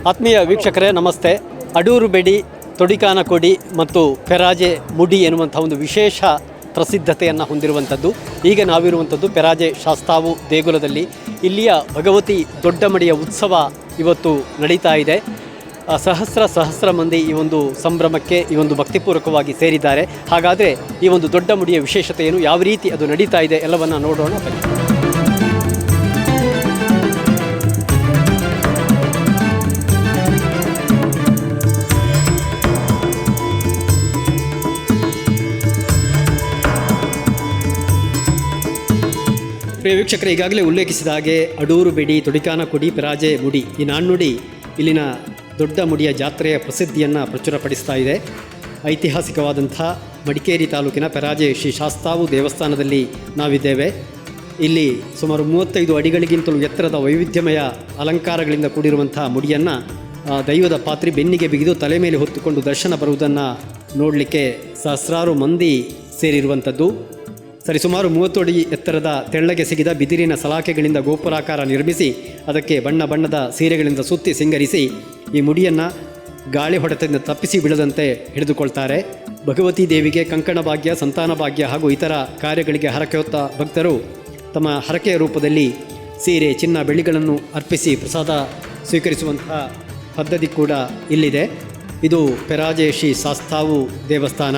ಆತ್ಮೀಯ ವೀಕ್ಷಕರೇ ನಮಸ್ತೆ. ಅಡೂರು ಬೆಡಿ, ತೊಡಿಕಾನ ಕೊಡಿ ಮತ್ತು ಪೆರಾಜೆ ಮುಡಿ ಎನ್ನುವಂಥ ಒಂದು ವಿಶೇಷ ಪ್ರಸಿದ್ಧತೆಯನ್ನು ಹೊಂದಿರುವಂಥದ್ದು. ಈಗ ನಾವಿರುವಂಥದ್ದು ಪೆರಾಜೆ ಶಾಸ್ತಾವು ದೇಗುಲದಲ್ಲಿ. ಇಲ್ಲಿಯ ಭಗವತಿ ದೊಡ್ಡ ಮಡಿಯ ಉತ್ಸವ ಇವತ್ತು ನಡೀತಾ ಇದೆ. ಸಹಸ್ರ ಮಂದಿ ಈ ಒಂದು ಸಂಭ್ರಮಕ್ಕೆ ಈ ಒಂದು ಭಕ್ತಿಪೂರ್ವಕವಾಗಿ ಸೇರಿದ್ದಾರೆ. ಹಾಗಾದರೆ ಈ ಒಂದು ದೊಡ್ಡ ಮುಡಿಯ ವಿಶೇಷತೆ ಏನು, ಯಾವ ರೀತಿ ಅದು ನಡೀತಾ ಇದೆ ಎಲ್ಲವನ್ನು ನೋಡೋಣ ಬನ್ನಿ. ಪ್ರಿಯ ವೀಕ್ಷಕರೇ, ಈಗಾಗಲೇ ಉಲ್ಲೇಖಿಸಿದ ಹಾಗೆ ಅಡೂರು ಬೆಡಿ, ತೊಡಿಕಾನ ಕೊಡಿ, ಪೆರಾಜೆ ಮುಡಿ ಈ ನಾಣ್ಣುಡಿ ಇಲ್ಲಿನ ದೊಡ್ಡ ಮುಡಿಯ ಜಾತ್ರೆಯ ಪ್ರಸಿದ್ಧಿಯನ್ನು ಪ್ರಚುರಪಡಿಸ್ತಾ ಇದೆ. ಐತಿಹಾಸಿಕವಾದಂಥ ಮಡಿಕೇರಿ ತಾಲೂಕಿನ ಪೆರಾಜೆ ಶ್ರೀ ಶಾಸ್ತಾವು ದೇವಸ್ಥಾನದಲ್ಲಿ ನಾವಿದ್ದೇವೆ. ಇಲ್ಲಿ ಸುಮಾರು 35 ಅಡಿಗಳಿಗಿಂತಲೂ ಎತ್ತರದ ವೈವಿಧ್ಯಮಯ ಅಲಂಕಾರಗಳಿಂದ ಕೂಡಿರುವಂಥ ಮುಡಿಯನ್ನು ದೈವದ ಪಾತ್ರಿ ಬೆನ್ನಿಗೆ ಬಿಗಿದು ತಲೆ ಮೇಲೆ ಹೊತ್ತುಕೊಂಡು ದರ್ಶನ ಬರುವುದನ್ನು ನೋಡಲಿಕ್ಕೆ ಸಹಸ್ರಾರು ಮಂದಿ ಸೇರಿರುವಂಥದ್ದು. ಸರಿಸುಮಾರು 30 ಅಡಿ ಎತ್ತರದ ತೆಳ್ಳಗೆ ಸಿಗಿದ ಬಿದಿರಿನ ಸಲಾಕೆಗಳಿಂದ ಗೋಪುರಾಕಾರ ನಿರ್ಮಿಸಿ ಅದಕ್ಕೆ ಬಣ್ಣ ಬಣ್ಣದ ಸೀರೆಗಳಿಂದ ಸುತ್ತಿ ಸಿಂಗರಿಸಿ ಈ ಮುಡಿಯನ್ನು ಗಾಳಿ ಹೊಡೆತದಿಂದ ತಪ್ಪಿಸಿ ಬಿಡದಂತೆ ಹಿಡಿದುಕೊಳ್ತಾರೆ. ಭಗವತಿ ದೇವಿಗೆ ಕಂಕಣ ಭಾಗ್ಯ, ಸಂತಾನ ಭಾಗ್ಯ ಹಾಗೂ ಇತರ ಕಾರ್ಯಗಳಿಗೆ ಹರಕೆ ಹೊತ್ತ ಭಕ್ತರು ತಮ್ಮ ಹರಕೆಯ ರೂಪದಲ್ಲಿ ಸೀರೆ, ಚಿನ್ನ, ಬೆಳ್ಳಿಗಳನ್ನು ಅರ್ಪಿಸಿ ಪ್ರಸಾದ ಸ್ವೀಕರಿಸುವಂತಹ ಪದ್ಧತಿ ಕೂಡ ಇಲ್ಲಿದೆ. ಇದು ಪೆರಾಜೆ ಶ್ರೀ ಶಾಸ್ತಾವು ದೇವಸ್ಥಾನ.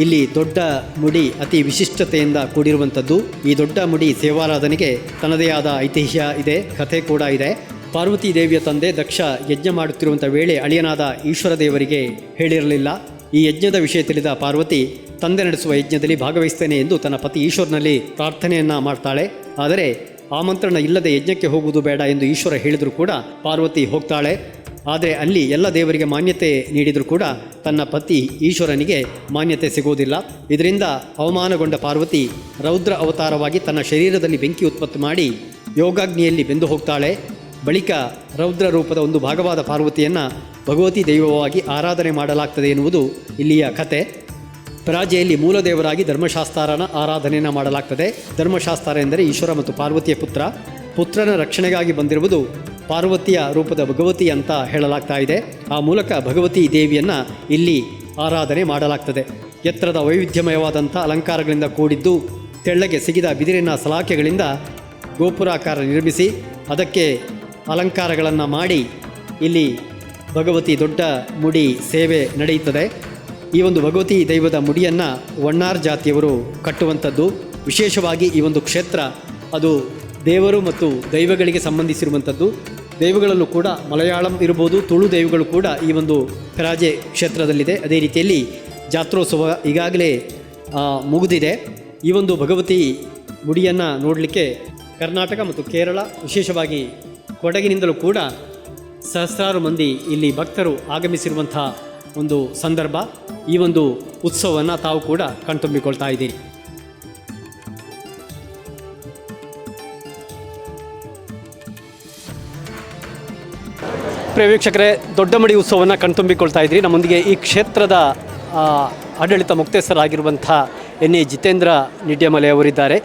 ಇಲ್ಲಿ ದೊಡ್ಡ ಮುಡಿ ಅತಿ ವಿಶಿಷ್ಟತೆಯಿಂದ ಕೂಡಿರುವಂಥದ್ದು. ಈ ದೊಡ್ಡ ಮುಡಿ ಸೇವಾರಾಧನೆಗೆ ತನ್ನದೇ ಆದ ಐತಿಹ್ಯ ಇದೆ, ಕಥೆ ಕೂಡ ಇದೆ. ಪಾರ್ವತಿ ದೇವಿಯ ತಂದೆ ದಕ್ಷ ಯಜ್ಞ ಮಾಡುತ್ತಿರುವಂಥ ವೇಳೆ ಅಳಿಯನಾದ ಈಶ್ವರ ದೇವರಿಗೆ ಹೇಳಿರಲಿಲ್ಲ. ಈ ಯಜ್ಞದ ವಿಷಯ ತಿಳಿದ ಪಾರ್ವತಿ ತಂದೆ ನಡೆಸುವ ಯಜ್ಞದಲ್ಲಿ ಭಾಗವಹಿಸ್ತೇನೆ ಎಂದು ತನ್ನ ಪತಿ ಈಶ್ವರನಲ್ಲಿ ಪ್ರಾರ್ಥನೆಯನ್ನು ಮಾಡ್ತಾಳೆ. ಆದರೆ ಆಮಂತ್ರಣ ಇಲ್ಲದೆ ಯಜ್ಞಕ್ಕೆ ಹೋಗುವುದು ಬೇಡ ಎಂದು ಈಶ್ವರ ಹೇಳಿದರೂ ಕೂಡ ಪಾರ್ವತಿ ಹೋಗ್ತಾಳೆ. ಆದರೆ ಅಲ್ಲಿ ಎಲ್ಲ ದೇವರಿಗೆ ಮಾನ್ಯತೆ ನೀಡಿದರೂ ಕೂಡ ತನ್ನ ಪತಿ ಈಶ್ವರನಿಗೆ ಮಾನ್ಯತೆ ಸಿಗುವುದಿಲ್ಲ. ಇದರಿಂದ ಅವಮಾನಗೊಂಡ ಪಾರ್ವತಿ ರೌದ್ರ ಅವತಾರವಾಗಿ ತನ್ನ ಶರೀರದಲ್ಲಿ ಬೆಂಕಿ ಉತ್ಪತ್ತಿ ಮಾಡಿ ಯೋಗಾಗ್ನಿಯಲ್ಲಿ ಬೆಂದು ಹೋಗ್ತಾಳೆ. ಬಳಿಕ ರೌದ್ರ ರೂಪದ ಒಂದು ಭಾಗವಾದ ಪಾರ್ವತಿಯನ್ನು ಭಗವತಿ ದೈವವಾಗಿ ಆರಾಧನೆ ಮಾಡಲಾಗ್ತದೆ ಎನ್ನುವುದು ಇಲ್ಲಿಯ ಕತೆ. ಪೆರಾಜೆಯಲ್ಲಿ ಮೂಲ ದೇವರಾಗಿ ಧರ್ಮಶಾಸ್ತಾರನ ಆರಾಧನೆಯನ್ನು ಮಾಡಲಾಗ್ತದೆ. ಧರ್ಮಶಾಸ್ತಾರ ಎಂದರೆ ಈಶ್ವರ ಮತ್ತು ಪಾರ್ವತಿಯ ಪುತ್ರನ ರಕ್ಷಣೆಗಾಗಿ ಬಂದಿರುವುದು ಪಾರ್ವತಿಯ ರೂಪದ ಭಗವತಿ ಅಂತ ಹೇಳಲಾಗ್ತಾ ಇದೆ. ಆ ಮೂಲಕ ಭಗವತಿ ದೇವಿಯನ್ನು ಇಲ್ಲಿ ಆರಾಧನೆ ಮಾಡಲಾಗ್ತದೆ. ಎತ್ತರದ ವೈವಿಧ್ಯಮಯವಾದಂಥ ಅಲಂಕಾರಗಳಿಂದ ಕೂಡಿದ್ದು ತೆಳ್ಳಗೆ ಸಿಗಿದ ಬಿದಿರಿನ ಸಲಾಕೆಗಳಿಂದ ಗೋಪುರಾಕಾರ ನಿರ್ಮಿಸಿ ಅದಕ್ಕೆ ಅಲಂಕಾರಗಳನ್ನು ಮಾಡಿ ಇಲ್ಲಿ ಭಗವತಿ ದೊಡ್ಡ ಮುಡಿ ಸೇವೆ ನಡೆಯುತ್ತದೆ. ಈ ಒಂದು ಭಗವತಿ ದೈವದ ಮುಡಿಯನ್ನು ವಣ್ಣಾರ್ ಜಾತಿಯವರು ಕಟ್ಟುವಂಥದ್ದು. ವಿಶೇಷವಾಗಿ ಈ ಒಂದು ಕ್ಷೇತ್ರ ಅದು ದೇವರು ಮತ್ತು ದೈವಗಳಿಗೆ ಸಂಬಂಧಿಸಿರುವಂಥದ್ದು. ದೈವಗಳಲ್ಲೂ ಕೂಡ ಮಲಯಾಳಂ ಇರ್ಬೋದು, ತುಳು ದೈವಗಳು ಕೂಡ ಈ ಒಂದು ಪೆರಾಜೆ ಕ್ಷೇತ್ರದಲ್ಲಿದೆ. ಅದೇ ರೀತಿಯಲ್ಲಿ ಜಾತ್ರೋತ್ಸವ ಈಗಾಗಲೇ ಮುಗಿದಿದೆ. ಈ ಒಂದು ಭಗವತಿ ಮುಡಿಯನ್ನು ನೋಡಲಿಕ್ಕೆ ಕರ್ನಾಟಕ ಮತ್ತು ಕೇರಳ, ವಿಶೇಷವಾಗಿ ಕೊಡಗಿನಿಂದಲೂ ಕೂಡ ಸಹಸ್ರಾರು ಮಂದಿ ಇಲ್ಲಿ ಭಕ್ತರು ಆಗಮಿಸಿರುವಂಥ ಒಂದು ಸಂದರ್ಭ. ಈ ಒಂದು ಉತ್ಸವವನ್ನು ತಾವು ಕೂಡ ಕಣ್ತುಂಬಿಕೊಳ್ತಾ ಇದ್ದೀರಿ. ಪ್ರಿಯ ವೀಕ್ಷಕರೇ, ದೊಡ್ಡ ಮಡಿ ಉತ್ಸವವನ್ನು ಕಣ್ತುಂಬಿಕೊಳ್ತಾ ಇದ್ದೀರಿ. ನಮ್ಮೊಂದಿಗೆ ಈ ಕ್ಷೇತ್ರದ ಆಡಳಿತ ಮುಕ್ತಸ್ಥರಾಗಿರುವಂಥ ಎನ್ ಎ ಜಿತೇಂದ್ರ ನಿಡ್ಯಮಲೆ ಅವರಿದ್ದಾರೆ.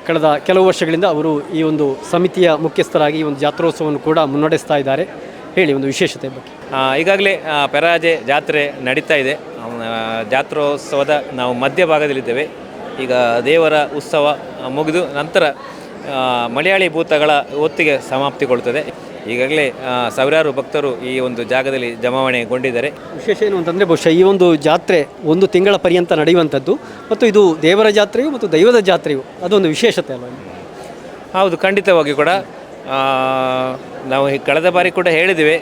ಕಳೆದ ಕೆಲವು ವರ್ಷಗಳಿಂದ ಅವರು ಈ ಒಂದು ಸಮಿತಿಯ ಮುಖ್ಯಸ್ಥರಾಗಿ ಈ ಒಂದು ಜಾತ್ರೋತ್ಸವವನ್ನು ಕೂಡ ಮುನ್ನಡೆಸ್ತಾ ಇದ್ದಾರೆ. ಹೇಳಿ ಒಂದು ವಿಶೇಷತೆ ಬಗ್ಗೆ. ಈಗಾಗಲೇ ಪೆರಾಜೆ ಜಾತ್ರೆ ನಡೀತಾ ಇದೆ. ಜಾತ್ರೋತ್ಸವದ ನಾವು ಮಧ್ಯಭಾಗದಲ್ಲಿದ್ದೇವೆ. ಈಗ ದೇವರ ಉತ್ಸವ ಮುಗಿದು ನಂತರ ಮಲಯಾಳಿ ಭೂತಗಳ ಹೊತ್ತಿಗೆ ಸಮಾಪ್ತಿಗೊಳ್ಳುತ್ತದೆ. ಈಗಾಗಲೇ ಸಾವಿರಾರು ಭಕ್ತರು ಈ ಒಂದು ಜಾಗದಲ್ಲಿ ಜಮಾವಣೆಗೊಂಡಿದ್ದಾರೆ. ವಿಶೇಷ ಏನು ಅಂತಂದರೆ ಬಹುಶಃ ಈ ಒಂದು ಜಾತ್ರೆ 1 ತಿಂಗಳ ಪರ್ಯಂತ ನಡೆಯುವಂಥದ್ದು ಮತ್ತು ಇದು ದೇವರ ಜಾತ್ರೆಯು ಮತ್ತು ದೈವದ ಜಾತ್ರೆಯು ಅದೊಂದು ವಿಶೇಷತೆ ಅಲ್ಲ? ಹೌದು, ಖಂಡಿತವಾಗಿ ಕೂಡ. ನಾವು ಕಳೆದ ಬಾರಿ ಕೂಡ ಹೇಳಿದ್ದೇವೆ,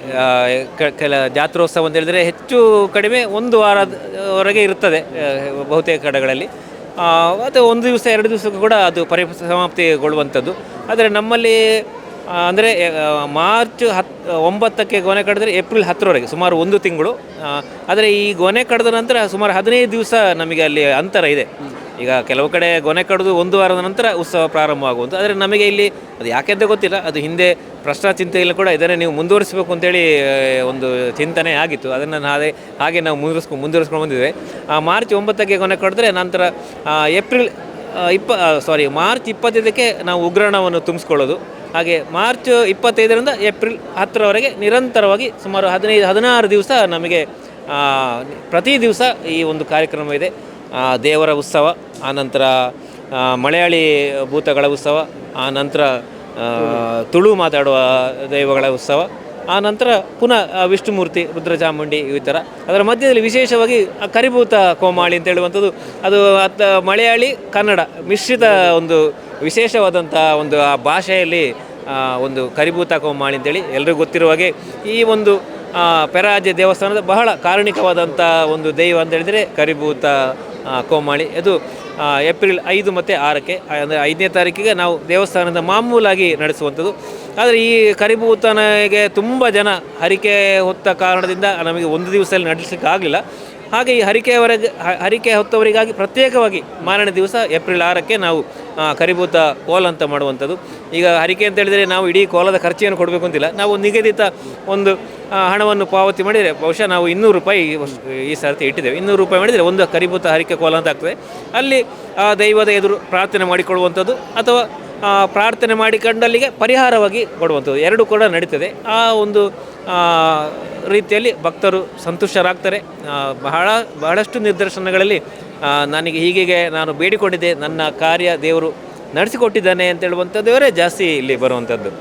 ಕೆಲ ಜಾತ್ರೋತ್ಸವ ಅಂತ ಹೇಳಿದರೆ ಹೆಚ್ಚು ಕಡಿಮೆ 1 ವಾರದವರೆಗೆ ಇರ್ತದೆ ಬಹುತೇಕ ಕಡೆಗಳಲ್ಲಿ. ಅದು 1 ದಿವಸ 2 ದಿವಸಕ್ಕೂ ಕೂಡ ಅದು ಪರಿಸಮಾಪ್ತಿಗೊಳ್ಳುವಂಥದ್ದು. ಆದರೆ ನಮ್ಮಲ್ಲಿ ಅಂದರೆ ಮಾರ್ಚ್ 9ಕ್ಕೆ ಗೊನೆ ಕಡಿದ್ರೆ ಏಪ್ರಿಲ್ 10ರವರೆಗೆ ಸುಮಾರು 1 ತಿಂಗಳು. ಆದರೆ ಈ ಗೊನೆ ಕಡಿದ ನಂತರ ಸುಮಾರು 15 ದಿವಸ ನಮಗೆ ಅಲ್ಲಿ ಅಂತರ ಇದೆ. ಈಗ ಕೆಲವು ಕಡೆ ಗೊನೆ ಕಡಿದು 1 ವಾರದ ನಂತರ ಉತ್ಸವ ಪ್ರಾರಂಭವಾಗುವಂಥ. ಆದರೆ ನಮಗೆ ಇಲ್ಲಿ ಅದು ಯಾಕೆಂತ ಗೊತ್ತಿಲ್ಲ, ಅದು ಹಿಂದೆ ಪ್ರಶ್ನಾ ಚಿಂತೆಯಲ್ಲಿ ಕೂಡ ಇದನ್ನೇ ನೀವು ಮುಂದುವರಿಸಬೇಕು ಅಂತೇಳಿ ಒಂದು ಚಿಂತನೆ ಆಗಿತ್ತು. ಅದನ್ನು ಹಾಗೆ ನಾವು ಮುಂದುವರಿಸ್ಕೊಂಡು ಬಂದಿದ್ದೇವೆ. ಮಾರ್ಚ್ 9ಕ್ಕೆ ಕೊನೆ ಕಡಿದ್ರೆ ನಂತರ ಏಪ್ರಿಲ್ ಮಾರ್ಚ್ 25ಕ್ಕೆ ನಾವು ಉಗ್ರಾಣವನ್ನು ತುಂಬಿಸ್ಕೊಳ್ಳೋದು. ಹಾಗೆ ಮಾರ್ಚ್ 25ರಿಂದ ಏಪ್ರಿಲ್ 10ರವರೆಗೆ ನಿರಂತರವಾಗಿ ಸುಮಾರು 15-16 ದಿವಸ ನಮಗೆ ಪ್ರತಿ ದಿವಸ ಈ ಒಂದು ಕಾರ್ಯಕ್ರಮ ಇದೆ. ದೇವರ ಉತ್ಸವ, ಆನಂತರ ಮಲಯಾಳಿ ಭೂತಗಳ ಉತ್ಸವ, ಆನಂತರ ತುಳು ಮಾತಾಡುವ ದೈವಗಳ ಉತ್ಸವ, ಆನಂತರ ಪುನಃ ವಿಷ್ಣುಮೂರ್ತಿ, ರುದ್ರಚಾಮುಂಡಿ ಈ ಥರ. ಅದರ ಮಧ್ಯದಲ್ಲಿ ವಿಶೇಷವಾಗಿ ಕರಿಭೂತ ಕೋಮಾಳಿ ಅಂತ ಹೇಳುವಂಥದ್ದು, ಅದು ಮಲಯಾಳಿ ಕನ್ನಡ ಮಿಶ್ರಿತ ಒಂದು ವಿಶೇಷವಾದಂಥ ಒಂದು ಆ ಭಾಷೆಯಲ್ಲಿ ಒಂದು ಕರಿಭೂತ ಕೋಮಾಳಿ ಅಂತೇಳಿ ಎಲ್ರಿಗೂ ಗೊತ್ತಿರುವ ಹಾಗೆ ಈ ಒಂದು ಪೆರಾಜೆ ದೇವಸ್ಥಾನದ ಬಹಳ ಕಾರಣಿಕವಾದಂಥ ಒಂದು ದೈವ ಅಂತ ಹೇಳಿದರೆ ಕರಿಭೂತ ಕೋಮಾಳಿ. ಅದು ಏಪ್ರಿಲ್ 5 ಮತ್ತು 6ಕ್ಕೆ, ಅಂದರೆ 5ನೇ ತಾರೀಕಿಗೆ ನಾವು ದೇವಸ್ಥಾನದ ಮಾಮೂಲಾಗಿ ನಡೆಸುವಂಥದ್ದು. ಆದರೆ ಈ ಕರಿಭೂತನಿಗೆ ತುಂಬ ಜನ ಹರಿಕೆ ಹೊತ್ತ ಕಾರಣದಿಂದ ನಮಗೆ ಒಂದು ದಿವಸದಲ್ಲಿ ನಡೆಸಲಿಕ್ಕೆ ಆಗಲಿಲ್ಲ. ಹಾಗೆ ಈ ಹರಿಕೆ ಹೊತ್ತವರಿಗಾಗಿ ಪ್ರತ್ಯೇಕವಾಗಿ ಮಾರನೇ ದಿವಸ ಏಪ್ರಿಲ್ 6ಕ್ಕೆ ನಾವು ಕರಿಭೂತ ಕೋಲ ಅಂತ ಮಾಡುವಂಥದ್ದು. ಈಗ ಹರಿಕೆ ಅಂತ ಹೇಳಿದರೆ ನಾವು ಇಡೀ ಕೋಲದ ಖರ್ಚನ್ನು ಕೊಡಬೇಕು ಅಂತಿಲ್ಲ. ನಾವು ನಿಗದಿತ ಒಂದು ಹಣವನ್ನು ಪಾವತಿ ಮಾಡಿದರೆ, ಬಹುಶಃ ನಾವು 200 ರೂಪಾಯಿ ಈ ಸರ್ತಿ ಇಟ್ಟಿದ್ದೇವೆ. 200 ರೂಪಾಯಿ ಮಾಡಿದರೆ ಒಂದು ಕರಿಭೂತ ಹರಿಕೆ ಕೋಲ ಅಂತ ಆಗ್ತದೆ. ಅಲ್ಲಿ ಆ ದೈವದ ಎದುರು ಪ್ರಾರ್ಥನೆ ಮಾಡಿಕೊಳ್ಳುವಂಥದ್ದು ಅಥವಾ ಪ್ರಾರ್ಥನೆ ಮಾಡಿಕೊಂಡಲ್ಲಿಗೆ ಪರಿಹಾರವಾಗಿ ಕೊಡುವಂಥದ್ದು, ಎರಡೂ ಕೂಡ ನಡೀತದೆ. ಆ ಒಂದು ರೀತಿಯಲ್ಲಿ ಭಕ್ತರು ಸಂತುಷ್ಟರಾಗ್ತಾರೆ. ಬಹಳಷ್ಟು ನಿದರ್ಶನಗಳಲ್ಲಿ ನನಗೆ ಹೀಗೆ ನಾನು ಬೇಡಿಕೊಂಡಿದ್ದೆ, ನನ್ನ ಕಾರ್ಯ ದೇವರು ನಡೆಸಿಕೊಟ್ಟಿದ್ದಾನೆ ಅಂತ ಹೇಳುವಂಥದ್ದೇವರೇ ಜಾಸ್ತಿ ಇಲ್ಲಿ ಬರುವಂಥದ್ದು.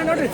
ನೋಡ್ರಿ